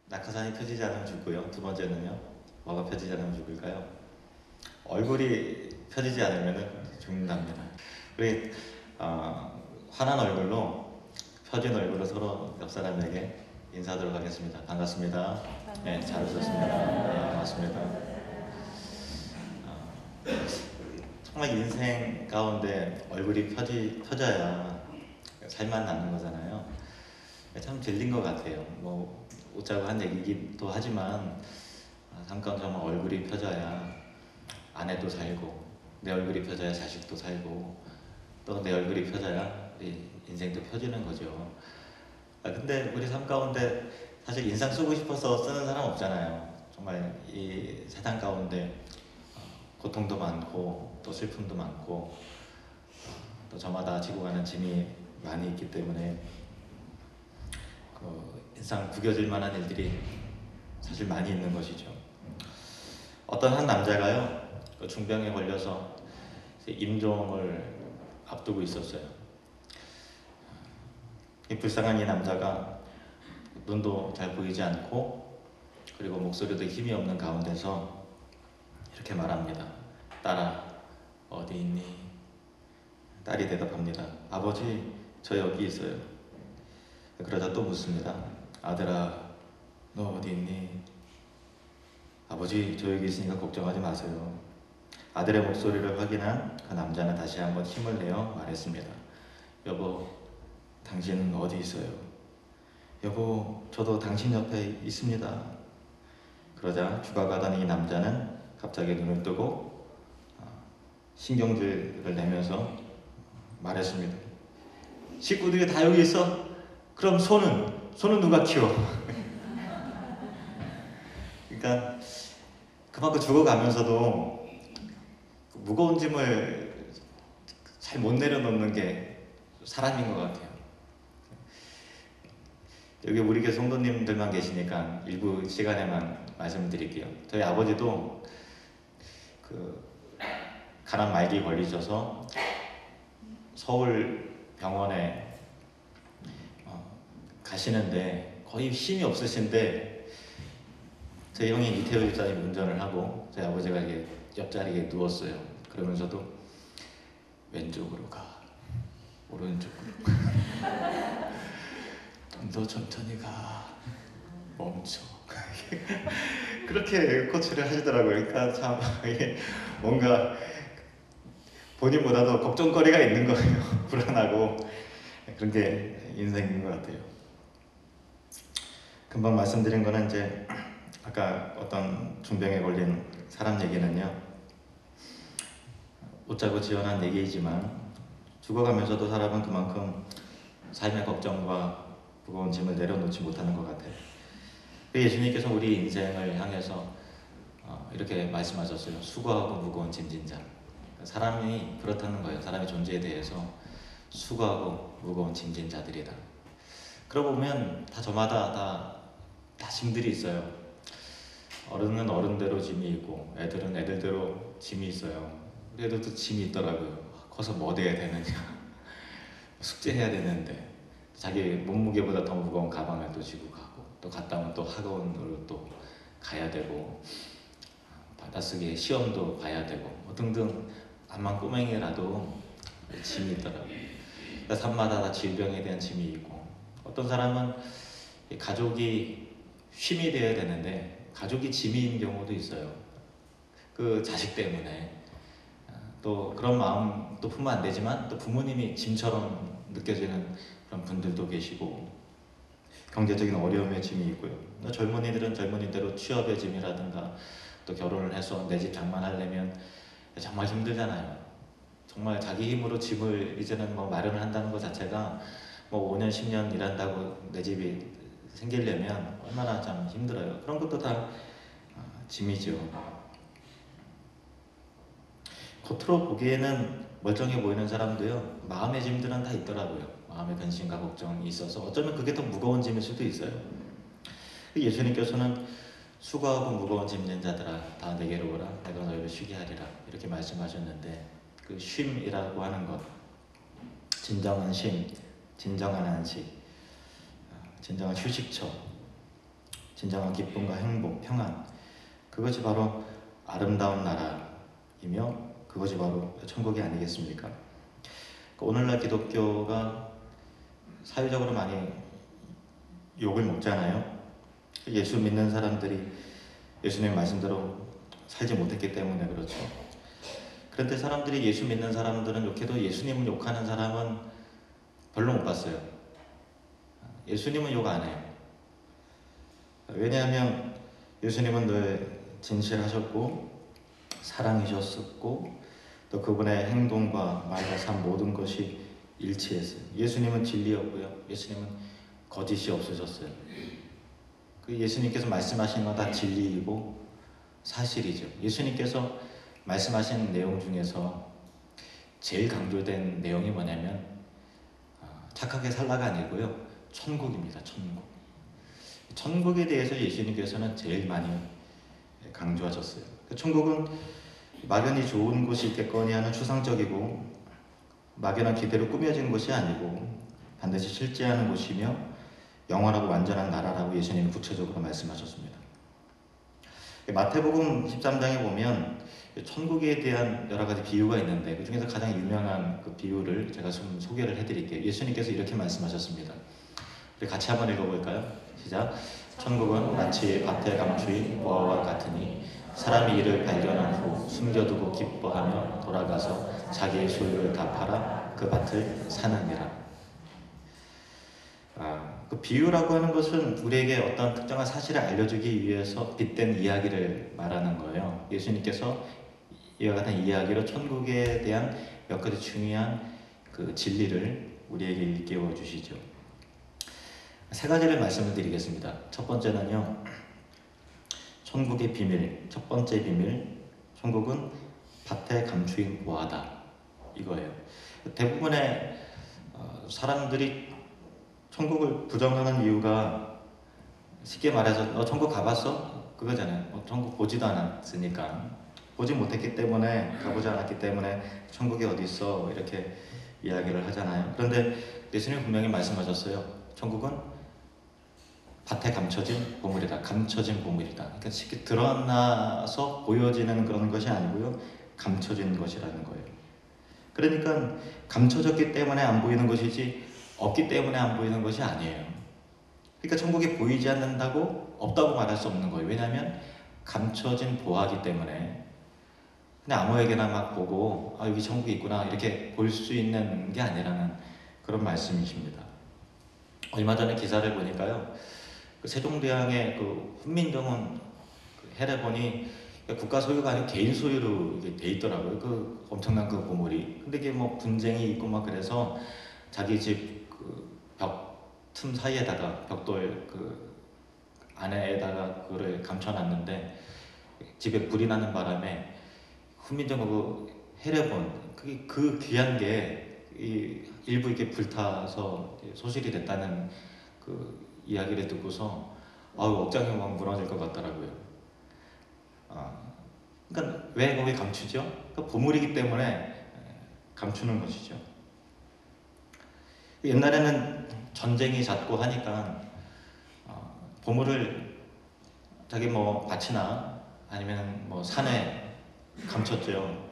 낙하산이 펴지지 않으면 죽고요. 두 번째는요. 뭐가 펴지지 않으면 죽을까요? 얼굴이 펴지지 않으면 죽는답니다. 우리 환한 얼굴로 펴진 얼굴로 서로 옆 사람에게 인사하도록 하겠습니다. 반갑습니다. 네, 잘 오셨습니다. 네, 반갑습니다. 정말 인생 가운데 얼굴이 펴져야 살만 나는 거잖아요. 참 들린 것 같아요. 뭐 웃자고 한 얘기기도 하지만 삶 가운데 정말 얼굴이 펴져야 아내도 살고, 내 얼굴이 펴져야 자식도 살고, 또 내 얼굴이 펴져야 우리 인생도 펴지는 거죠. 근데 우리 삶 가운데 사실 인상 쓰고 싶어서 쓰는 사람 없잖아요. 정말 이 세상 가운데 고통도 많고 또 슬픔도 많고 또 저마다 지고 가는 짐이 많이 있기 때문에 인상 구겨질 만한 일들이 사실 많이 있는 것이죠. 어떤 한 남자가요, 중병에 걸려서 임종을 앞두고 있었어요. 이 불쌍한 이 남자가 눈도 잘 보이지 않고 그리고 목소리도 힘이 없는 가운데서 이렇게 말합니다. 딸아, 어디 있니? 딸이 대답합니다. 아버지, 저 여기 있어요. 그러자 또 묻습니다. 아들아, 너 어디 있니? 아버지, 저 여기 있으니까 걱정하지 마세요. 아들의 목소리를 확인한 그 남자는 다시 한번 힘을 내어 말했습니다. 여보, 당신은 어디 있어요? 여보, 저도 당신 옆에 있습니다. 그러자 죽어가던 이 남자는 갑자기 눈을 뜨고 신경질을 내면서 말했습니다. 식구들이 다 여기 있어? 그럼 소는 누가 키워? 그러니까 그만큼 죽어가면서도 무거운 짐을 잘 못 내려놓는 게 사람인 것 같아요. 여기 우리 교회 성도님들만 계시니까 일부 시간에만 말씀드릴게요. 저희 아버지도 간암 말기 걸리셔서 서울 병원에 가시는데 거의 힘이 없으신데 제 형이 이태우 집사님 운전을 하고 저희 아버지가 이렇게 옆자리에 누웠어요. 그러면서도 왼쪽으로 가, 오른쪽으로 가, 좀 더 천천히 가, 멈춰. 그렇게 코치를 하시더라고요. 그러니까 참 뭔가 본인보다도 걱정거리가 있는 거예요. 불안하고 그런 게 인생인 것 같아요. 금방 말씀드린 거는 이제 아까 어떤 중병에 걸린 사람 얘기는요, 웃자고 지어낸 얘기이지만 죽어가면서도 사람은 그만큼 삶의 걱정과 무거운 짐을 내려놓지 못하는 것 같아요. 예수님께서 우리 인생을 향해서 이렇게 말씀하셨어요. 수고하고 무거운 짐진 자. 사람이 그렇다는 거예요. 사람의 존재에 대해서 수고하고 무거운 짐진 자들이다. 그러고 보면 다 저마다 다 짐들이 있어요. 어른은 어른대로 짐이 있고 애들은 애들대로 짐이 있어요. 우리 애들도 짐이 있더라고요. 커서 뭐 돼야 되느냐, 숙제해야 되는데 자기 몸무게보다 더 무거운 가방을 또 지고 가고 또 갔다 오면 또 학원으로 또 가야 되고 받아쓰기 시험도 봐야 되고 뭐 등등 암만 꼬맹이라도 짐이 있더라고요. 그러니까 삶마다 다 질병에 대한 짐이 있고 어떤 사람은 가족이 쉼이 되어야 되는데 가족이 짐인 경우도 있어요. 그 자식 때문에 또 그런 마음도 품으면 안 되지만 또 부모님이 짐처럼 느껴지는 그런 분들도 계시고 경제적인 어려움의 짐이 있고요. 젊은이들은 젊은이대로 취업의 짐이라든가 또 결혼을 해서 내 집 장만하려면 정말 힘들잖아요. 정말 자기 힘으로 집을 이제는 뭐 마련을 한다는 것 자체가 뭐 5년 10년 일한다고 내 집이 생기려면 얼마나 참 힘들어요. 그런 것도 다 짐이죠. 겉으로 보기에는 멀쩡해 보이는 사람도요, 마음의 짐들은 다 있더라고요. 마음의 근심과 걱정이 있어서 어쩌면 그게 더 무거운 짐일 수도 있어요. 예수님께서는 수고하고 무거운 짐진 자들아 다 내게로 오라 내가 너희를 쉬게 하리라 이렇게 말씀하셨는데 그 쉼이라고 하는 것, 진정한 쉼, 진정한 안식, 진정한 휴식처, 진정한 기쁨과 행복, 평안, 그것이 바로 아름다운 나라이며 그것이 바로 천국이 아니겠습니까? 오늘날 기독교가 사회적으로 많이 욕을 먹잖아요. 예수 믿는 사람들이 예수님 말씀대로 살지 못했기 때문에 그렇죠. 그런데 사람들이 예수 믿는 사람들은 욕해도 예수님을 욕하는 사람은 별로 못 봤어요. 예수님은 욕 안 해요. 왜냐하면 예수님은 늘 진실하셨고 사랑이셨었고 또 그분의 행동과 말과 삶 모든 것이 일치했어요. 예수님은 진리였고요. 예수님은 거짓이 없으셨어요. 그 예수님께서 말씀하신 건 다 진리이고 사실이죠. 예수님께서 말씀하신 내용 중에서 제일 강조된 내용이 뭐냐면 착하게 살라가 아니고요. 천국입니다. 천국. 천국에 대해서 예수님께서는 제일 많이 강조하셨어요. 천국은 막연히 좋은 곳이 있겠거니 하는 추상적이고 막연한 기대로 꾸며진 곳이 아니고 반드시 실제하는 곳이며 영원하고 완전한 나라라고 예수님이 구체적으로 말씀하셨습니다. 마태복음 13장에 보면 천국에 대한 여러 가지 비유가 있는데 그 중에서 가장 유명한 그 비유를 제가 좀 소개를 해드릴게요. 예수님께서 이렇게 말씀하셨습니다. 우리 같이 한번 읽어볼까요? 시작. 천국은 마치 밭에 감추인 보화와 같으니 사람이 이를 발견한 후 숨겨두고 기뻐하며 돌아가서 자기의 소유를 다 팔아 그 밭을 사느니라. 그 비유라고 하는 것은 우리에게 어떤 특정한 사실을 알려주기 위해서 빗댄 이야기를 말하는 거예요. 예수님께서 이와 같은 이야기로 천국에 대한 몇 가지 중요한 그 진리를 우리에게 일깨워 주시죠. 세 가지를 말씀을 드리겠습니다. 첫 번째는요, 천국의 비밀. 첫 번째 비밀, 천국은 밭에 감추인 보화다. 이거예요. 대부분의 사람들이 천국을 부정하는 이유가 쉽게 말해서 너 천국 가봤어? 그거잖아요. 천국 보지도 않았으니까. 보지 못했기 때문에, 가보지 않았기 때문에 천국이 어디 있어? 이렇게 이야기를 하잖아요. 그런데 예수님 분명히 말씀하셨어요. 천국은 밭에 감춰진 보물이다. 감춰진 보물이다. 그러니까 쉽게 드러나서 보여지는 그런 것이 아니고요. 감춰진 것이라는 거예요. 그러니까 감춰졌기 때문에 안 보이는 것이지 없기 때문에 안 보이는 것이 아니에요. 그러니까 천국이 보이지 않는다고 없다고 말할 수 없는 거예요. 왜냐하면 감춰진 보화기 때문에 그냥 아무에게나 막 보고 여기 천국이 있구나 이렇게 볼 수 있는 게 아니라는 그런 말씀이십니다. 얼마 전에 기사를 보니까요. 그 세종대왕의 그 훈민정음 해례본이 국가 소유가 아니고 개인 소유로 이게 돼 있더라고요. 그 엄청난 그 보물이. 근데 이게 뭐 분쟁이 있고 막 그래서 자기 집 그 벽 틈 사이에다가 벽돌 그 안에다가 그거를 감춰놨는데 집에 불이 나는 바람에 훈민정음 그 해례본 그게 그 귀한 게 이 일부 이렇게 불타서 소실이 됐다는 그 이야기를 듣고서 억장이 막 무너질 것 같더라고요. 그러니까 왜 거기 감추죠? 그러니까 보물이기 때문에 감추는 것이죠. 옛날에는 전쟁이 잦고 하니까 보물을 자기 뭐 밭이나 아니면 뭐 산에 감췄죠.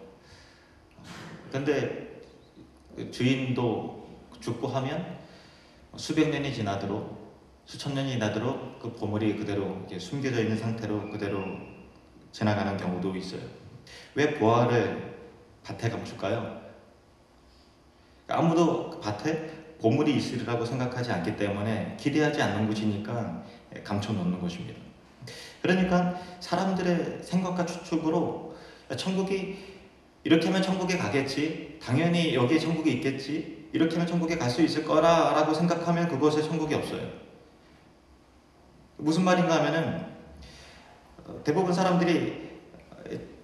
근데 주인도 죽고 하면 수백 년이 지나도록 수천 년이 지나도록 그 보물이 그대로 이렇게 숨겨져 있는 상태로 그대로 지나가는 경우도 있어요. 왜 보화를 밭에 감출까요? 아무도 그 밭에 보물이 있으리라고 생각하지 않기 때문에 기대하지 않는 곳이니까 감춰놓는 것입니다. 그러니까 사람들의 생각과 추측으로 천국이 이렇게 하면 천국에 가겠지, 당연히 여기에 천국이 있겠지, 이렇게 하면 천국에 갈 수 있을 거라고 생각하면 그곳에 천국이 없어요. 무슨 말인가 하면은 대부분 사람들이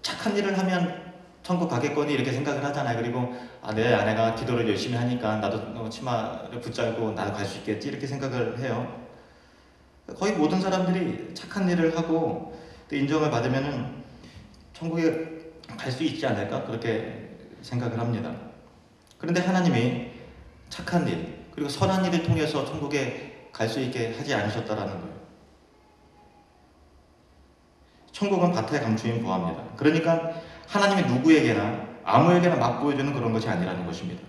착한 일을 하면 천국 가겠거니 이렇게 생각을 하잖아요. 그리고 내 아내가 기도를 열심히 하니까 나도 치마를 붙잡고 나도 갈 수 있겠지 이렇게 생각을 해요. 거의 모든 사람들이 착한 일을 하고 또 인정을 받으면은 천국에 갈 수 있지 않을까 그렇게 생각을 합니다. 그런데 하나님이 착한 일 그리고 선한 일을 통해서 천국에 갈 수 있게 하지 않으셨다라는 거예요. 천국은 밭에 감추인 보화입니다. 그러니까 하나님이 누구에게나 아무에게나 막 보여주는 그런 것이 아니라는 것입니다.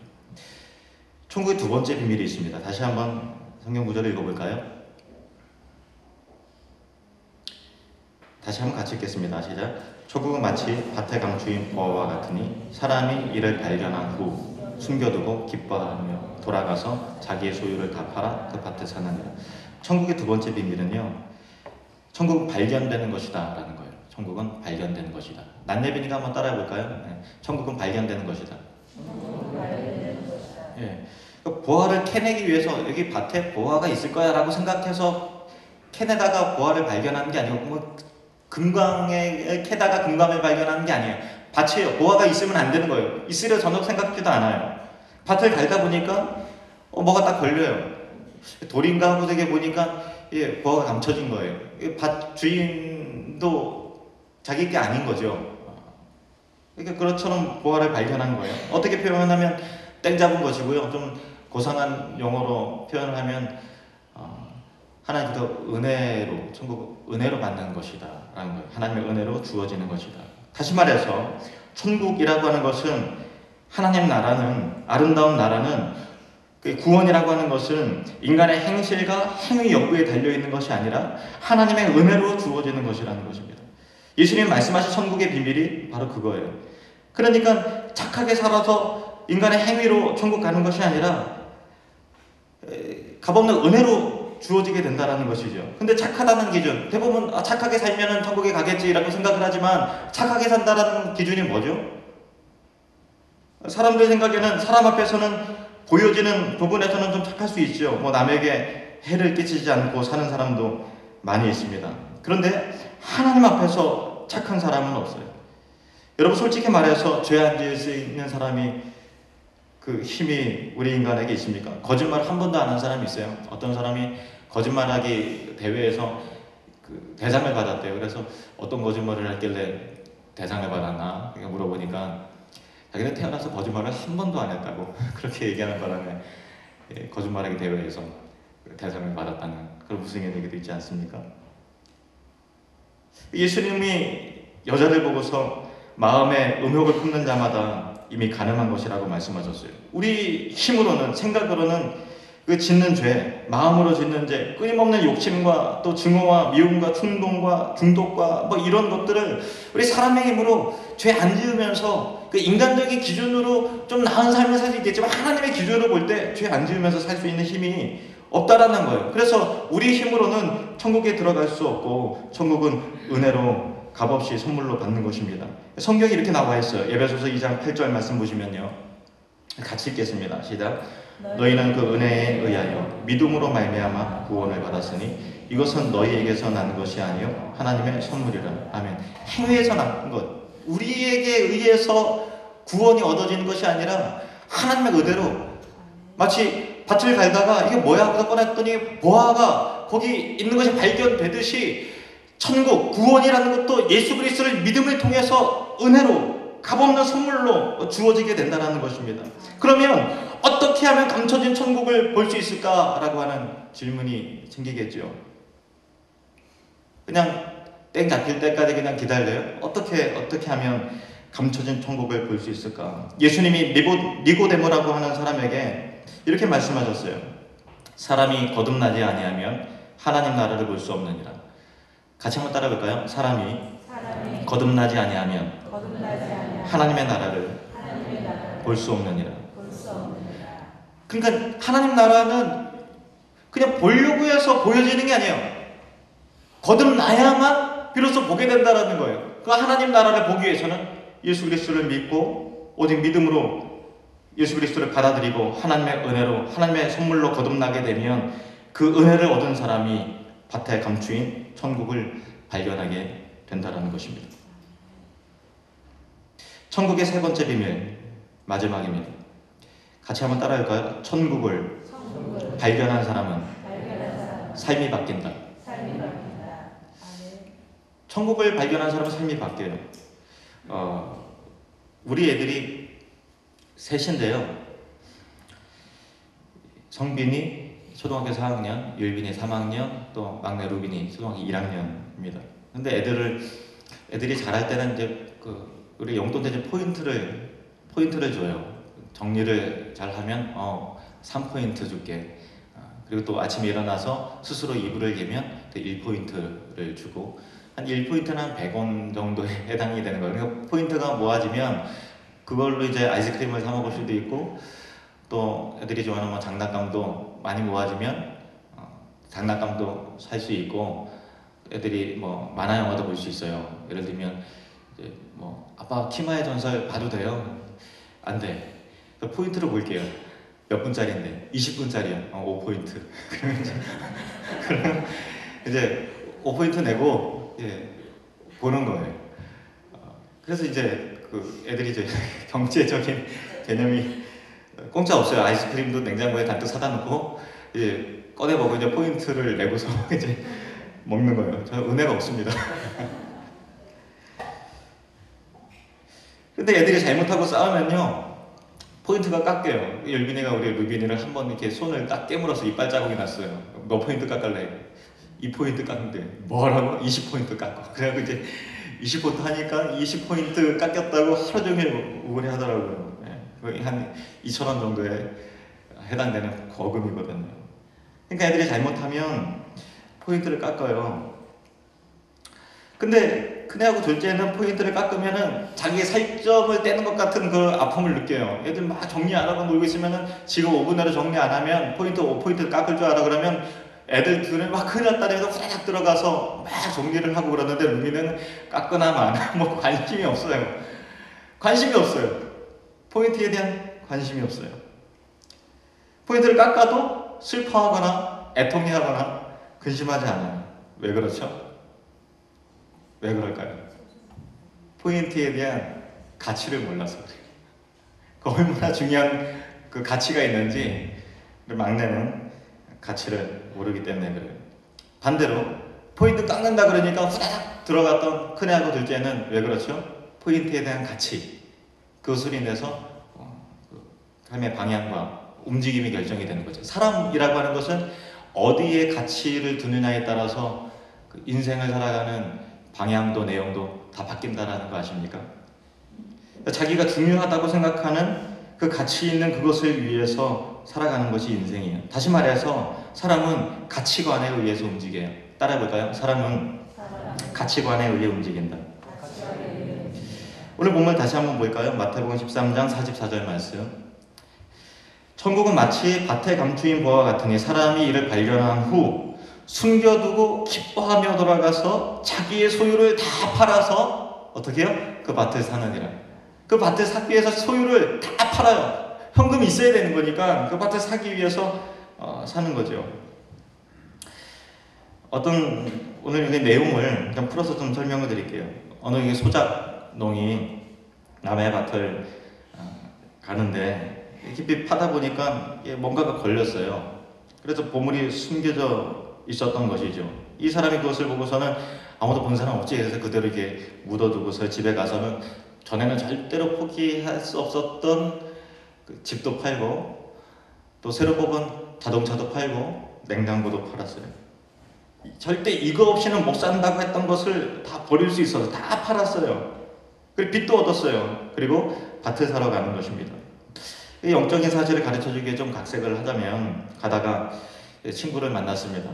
천국의 두 번째 비밀이 있습니다. 다시 한번 성경 구절을 읽어볼까요? 다시 한번 같이 읽겠습니다. 시작. 천국은 마치 밭에 감추인 보화와 같으니 사람이 이를 발견한 후 숨겨두고 기뻐하며 돌아가서 자기의 소유를 다 팔아 그 밭에 사느니라. 천국의 두 번째 비밀은요, 천국은 발견되는 것이다 라는 거예요. 천국은 발견되는 것이다. 난예빈이가 한번 따라해 볼까요? 네. 천국은 발견되는 것이다. 예. 보화를 캐내기 위해서 여기 밭에 보화가 있을 거야 라고 생각해서 캐내다가 보화를 발견하는 게 아니고, 뭐 금광에 캐다가 금광을 발견하는 게 아니에요. 밭이에요. 보화가 있으면 안 되는 거예요. 있으려 전혀 생각지도 않아요. 밭을 갈다 보니까 뭐가 딱 걸려요. 돌인가 하고 되게 보니까 보화가 감춰진 거예요. 밭 주인도 자기 게 아닌 거죠. 그러니까 그것처럼 보화를 발견한 거예요. 어떻게 표현하면 땡 잡은 것이고요. 좀 고상한 용어로 표현을 하면 하나님께서 은혜로, 천국 은혜로 받는 것이다 라는 거예요. 하나님의 은혜로 주어지는 것이다. 다시 말해서 천국이라고 하는 것은, 하나님 나라는, 아름다운 나라는, 구원이라고 하는 것은 인간의 행실과 행위 여부에 달려있는 것이 아니라 하나님의 은혜로 주어지는 것이라는 것입니다. 예수님이 말씀하신 천국의 비밀이 바로 그거예요. 그러니까 착하게 살아서 인간의 행위로 천국 가는 것이 아니라 값없는 은혜로 주어지게 된다는 것이죠. 근데 착하다는 기준, 대부분 착하게 살면 천국에 가겠지라고 생각을 하지만, 착하게 산다는 기준이 뭐죠? 사람들 생각에는, 사람 앞에서는 보여지는 부분에서는 좀 착할 수 있죠. 뭐 남에게 해를 끼치지 않고 사는 사람도 많이 있습니다. 그런데 하나님 앞에서 착한 사람은 없어요. 여러분, 솔직히 말해서 죄 안 지을 수 있는 사람이 그 힘이 우리 인간에게 있습니까? 거짓말 한 번도 안 한 사람이 있어요. 어떤 사람이 거짓말하기 대회에서 그 대상을 받았대요. 그래서 어떤 거짓말을 했길래 대상을 받았나 물어보니까 자기는 태어나서 거짓말을 한 번도 안 했다고 그렇게 얘기하는 바람에 거짓말하기 대회에서 대상을 받았다는 그런 우승의 얘기도 있지 않습니까? 예수님이 여자를 보고서 마음에 음욕을 품는 자마다 이미 가늠한 것이라고 말씀하셨어요. 우리 힘으로는, 생각으로는 그 짓는 죄, 마음으로 짓는 죄, 끊임없는 욕심과 또 증오와 미움과 충동과 중독과 뭐 이런 것들을 우리 사람의 힘으로 죄 안 지으면서 그 인간적인 기준으로 좀 나은 삶을 살 수 있겠지만, 하나님의 기준으로 볼 때 죄 안 지으면서 살 수 있는 힘이 없다라는 거예요. 그래서 우리 힘으로는 천국에 들어갈 수 없고, 천국은 은혜로 값없이 선물로 받는 것입니다. 성경이 이렇게 나와 있어요. 에베소서 2장 8절 말씀 보시면요, 같이 읽겠습니다. 시작. 너희는 그 은혜에 의하여 믿음으로 말미암아 구원을 받았으니 이것은 너희에게서 난 것이 아니요 하나님의 선물이라. 아멘. 행위에서 난 것, 우리에게 의해서 구원이 얻어지는 것이 아니라 하나님의 은혜로. 마치 밭을 갈다가 이게 뭐야 하고 꺼냈더니 보화가 거기 있는 것이 발견되듯이, 천국, 구원이라는 것도 예수 그리스도를 믿음을 통해서 은혜로, 값없는 선물로 주어지게 된다는 것입니다. 그러면 어떻게 하면 감춰진 천국을 볼 수 있을까라고 하는 질문이 생기겠죠. 그냥 땡 잡힐 때까지 그냥 기다려요? 어떻게 하면 감춰진 천국을 볼 수 있을까? 예수님이 니고데모라고 하는 사람에게 이렇게 말씀하셨어요. 사람이 거듭나지 아니하면 하나님 나라를 볼 수 없느니라. 같이 한번 따라볼까요? 사람이 거듭나지 아니하면 하나님의 나라를 볼 수 없느니라. 그러니까 하나님 나라는 그냥 보려고 해서 보여지는 게 아니에요. 거듭나야만 비로소 보게 된다는 거예요. 그 하나님 나라를 보기 위해서는 예수 그리스도를 믿고, 오직 믿음으로 예수 그리스도를 받아들이고 하나님의 은혜로, 하나님의 선물로 거듭나게 되면 그 은혜를 얻은 사람이 밭에 감추인 천국을 발견하게 된다는 것입니다. 천국의 세 번째 비밀, 마지막입니다. 같이 한번 따라할까요? 천국을 발견한 사람은 삶이 바뀐다. 천국을 발견한 사람은 삶이 바뀌어요. 우리 애들이 셋인데요. 성빈이 초등학교 4학년, 율빈이 3학년, 또 막내 루빈이 초등학교 1학년입니다. 근데 애들을 애들이 잘할 때는 이제 우리 용돈 대신 포인트를 줘요. 정리를 잘하면 3포인트 줄게. 그리고 또 아침에 일어나서 스스로 이불을 개면 또 1포인트를 주고, 한 1포인트는 한 100원 정도에 해당이 되는 거예요. 그러니까 포인트가 모아지면 그걸로 이제 아이스크림을 사 먹을 수도 있고, 또 애들이 좋아하는 뭐 장난감도 많이 모아지면 장난감도 살 수 있고, 애들이 뭐 만화 영화도 볼 수 있어요. 예를 들면 이제 뭐 아빠 키마의 전설 봐도 돼요? 안 돼. 포인트를 볼게요. 몇 분짜리인데? 20분짜리야. 5포인트. 그러면 이제 5포인트 내고 보는 거예요. 그래서 이제 애들이 이제 경제적인 개념이 공짜 없어요. 아이스크림도 냉장고에 잔뜩 사다 놓고 꺼내 먹고 이제 포인트를 내고서 이제 먹는 거예요. 저 은혜가 없습니다. 근데 애들이 잘못하고 싸우면요, 포인트가 깎여요. 율빈이가 우리 루빈이를 한번 이렇게 손을 딱 깨물어서 이빨 자국이 났어요. 몇 포인트 깎을래? 2포인트 깎는데 뭐라고? 20포인트 깎고. 그래갖고 이제 20포인트 하니까 20포인트 깎였다고 하루 종일 우울해 하더라고요. 거의 한 2,000원 정도에 해당되는 거금이거든요. 그러니까 애들이 잘못하면 포인트를 깎아요. 근데 큰애하고 둘째는 포인트를 깎으면은 자기의 살점을 떼는 것 같은 그 아픔을 느껴요. 애들 막 정리 안 하고 놀고 있으면은 지금 5분 내로 정리 안 하면 포인트 5포인트 깎을 줄 알아. 그러면 애들 둘은 막 큰일 났다 해서 후다닥 들어가서 막 정리를 하고 그러는데 루미는 깎거나 마나 뭐 관심이 없어요. 관심이 없어요. 포인트에 대한 관심이 없어요. 포인트를 깎아도 슬퍼하거나 애통해하거나 근심하지 않아요. 왜 그렇죠? 왜 그럴까요? 포인트에 대한 가치를 몰라서 그래요. 얼마나 중요한 그 가치가 있는지 막내는 가치를 모르기 때문에 그래요. 반대로 포인트 깎는다 그러니까 후다닥 들어갔던 큰애하고 둘째는 왜 그렇죠? 포인트에 대한 가치, 그것을 인해서 삶의 방향과 움직임이 결정이 되는 거죠. 사람이라고 하는 것은 어디에 가치를 두느냐에 따라서 그 인생을 살아가는 방향도 내용도 다 바뀐다라는 거 아십니까? 자기가 중요하다고 생각하는 그 가치 있는 그것을 위해서 살아가는 것이 인생이에요. 다시 말해서 사람은 가치관에 의해서 움직여요. 따라해볼까요? 사람은 가치관에 의해 움직인다. 오늘 본문 다시 한번 볼까요? 마태복음 13장 44절 말씀. 천국은 마치 밭에 감추인 보와 같으니 사람이 이를 발견한 후 숨겨두고 기뻐하며 돌아가서 자기의 소유를 다 팔아서 어떻게 해요? 그 밭을 사느니라. 그 밭을 사기 위해서 소유를 다 팔아요. 현금이 있어야 되는 거니까 그 밭을 사기 위해서 사는 거죠. 오늘 이 내용을 좀 풀어서 좀 설명을 드릴게요. 어느 소작농이 남의 밭을 가는데 깊이 파다 보니까 뭔가가 걸렸어요. 그래서 보물이 숨겨져 있었던 것이죠. 이 사람이 그것을 보고서는 아무도 본 사람 없지 해서 그대로 이렇게 묻어두고서 집에 가서는 전에는 절대로 포기할 수 없었던 그 집도 팔고 또 새로 뽑은 자동차도 팔고 냉장고도 팔았어요. 절대 이거 없이는 못 산다고 했던 것을 다 버릴 수 있어서 다 팔았어요. 그리고 빚도 얻었어요. 그리고 밭을 사러 가는 것입니다. 이 영적인 사실을 가르쳐주기에 좀 각색을 하자면 가다가 친구를 만났습니다.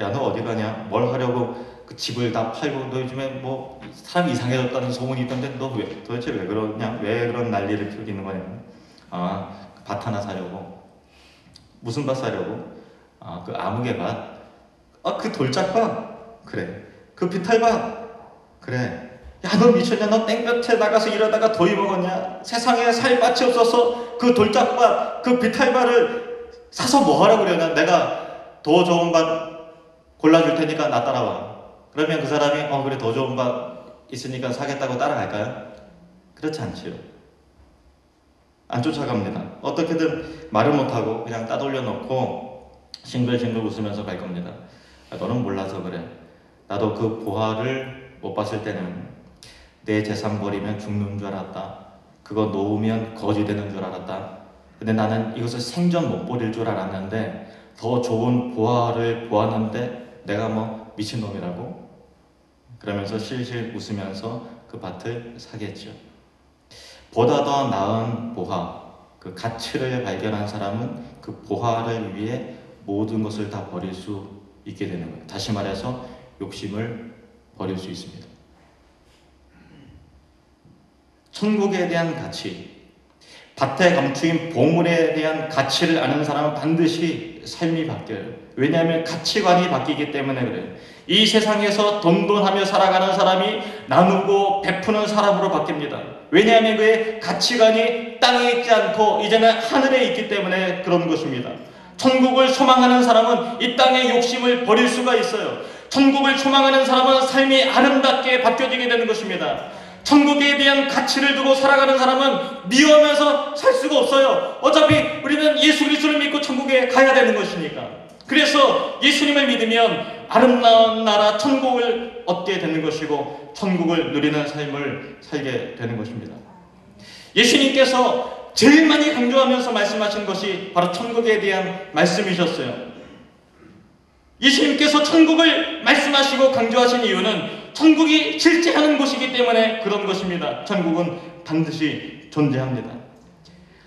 야, 너 어디 가냐? 뭘 하려고 그 집을 다 팔고 너 요즘에 뭐 사람이 이상해졌다는 소문이 있던데 너 도대체 왜 그러냐? 왜 그런 난리를 피우고 있는 거냐? 밭 하나 사려고. 무슨 밭 사려고? 그 아무개 밭. 그 돌짝밭? 그래. 그 비탈밭? 그래. 야, 너 미쳤냐? 너 땡볕에 나가서 일하다가 더위 먹었냐? 세상에 살 밭이 없어서 그 돌짝밭, 그 비탈밭을 사서 뭐 하라고 그러냐? 내가 더 좋은 밭 골라줄 테니까 나 따라와. 그러면 그 사람이 그래 더 좋은 밭 있으니까 사겠다고 따라갈까요? 그렇지 않지요. 안 쫓아갑니다. 어떻게든 말을 못하고 그냥 따돌려 놓고 싱글싱글 웃으면서 갈 겁니다. 너는 몰라서 그래. 나도 그 보화를 못 봤을 때는 내 재산 버리면 죽는 줄 알았다. 그거 놓으면 거지 되는 줄 알았다. 근데 나는 이것을 생전 못 버릴 줄 알았는데 더 좋은 보화를 보았는데 내가 뭐 미친놈이라고? 그러면서 실실 웃으면서 그 밭을 사겠죠. 보다 더 나은 보화, 그 가치를 발견한 사람은 그 보화를 위해 모든 것을 다 버릴 수 있게 되는 거예요. 다시 말해서 욕심을 버릴 수 있습니다. 천국에 대한 가치, 밭에 감추인 보물에 대한 가치를 아는 사람은 반드시 삶이 바뀌어요. 왜냐하면 가치관이 바뀌기 때문에 그래요. 이 세상에서 돈돈하며 살아가는 사람이 나누고 베푸는 사람으로 바뀝니다. 왜냐하면 그의 가치관이 땅에 있지 않고 이제는 하늘에 있기 때문에 그런 것입니다. 천국을 소망하는 사람은 이 땅의 욕심을 버릴 수가 있어요. 천국을 소망하는 사람은 삶이 아름답게 바뀌어지게 되는 것입니다. 천국에 대한 가치를 두고 살아가는 사람은 미워하면서 살 수가 없어요. 어차피 우리는 예수 그리스도를 믿고 천국에 가야 되는 것이니까. 그래서 예수님을 믿으면 아름다운 나라 천국을 얻게 되는 것이고 천국을 누리는 삶을 살게 되는 것입니다. 예수님께서 제일 많이 강조하면서 말씀하신 것이 바로 천국에 대한 말씀이셨어요. 예수님께서 천국을 말씀하시고 강조하신 이유는 천국이 실제하는 곳이기 때문에 그런 것입니다. 천국은 반드시 존재합니다.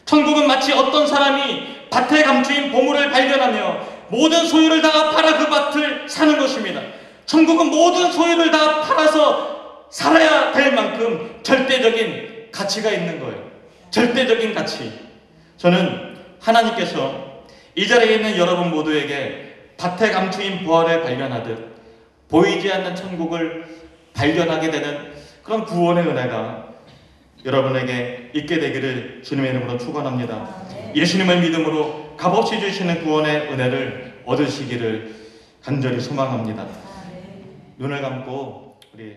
천국은 마치 어떤 사람이 밭에 감추인 보물을 발견하며 모든 소유를 다 팔아 그 밭을 사는 것입니다. 천국은 모든 소유를 다 팔아서 살아야 될 만큼 절대적인 가치가 있는 거예요. 절대적인 가치. 저는 하나님께서 이 자리에 있는 여러분 모두에게 밭에 감추인 보화를 발견하듯 보이지 않는 천국을 발견하게 되는 그런 구원의 은혜가 여러분에게 있게 되기를 주님의 이름으로 축원합니다. 예수님을 믿음으로 값없이 주시는 구원의 은혜를 얻으시기를 간절히 소망합니다. 눈을 감고 우리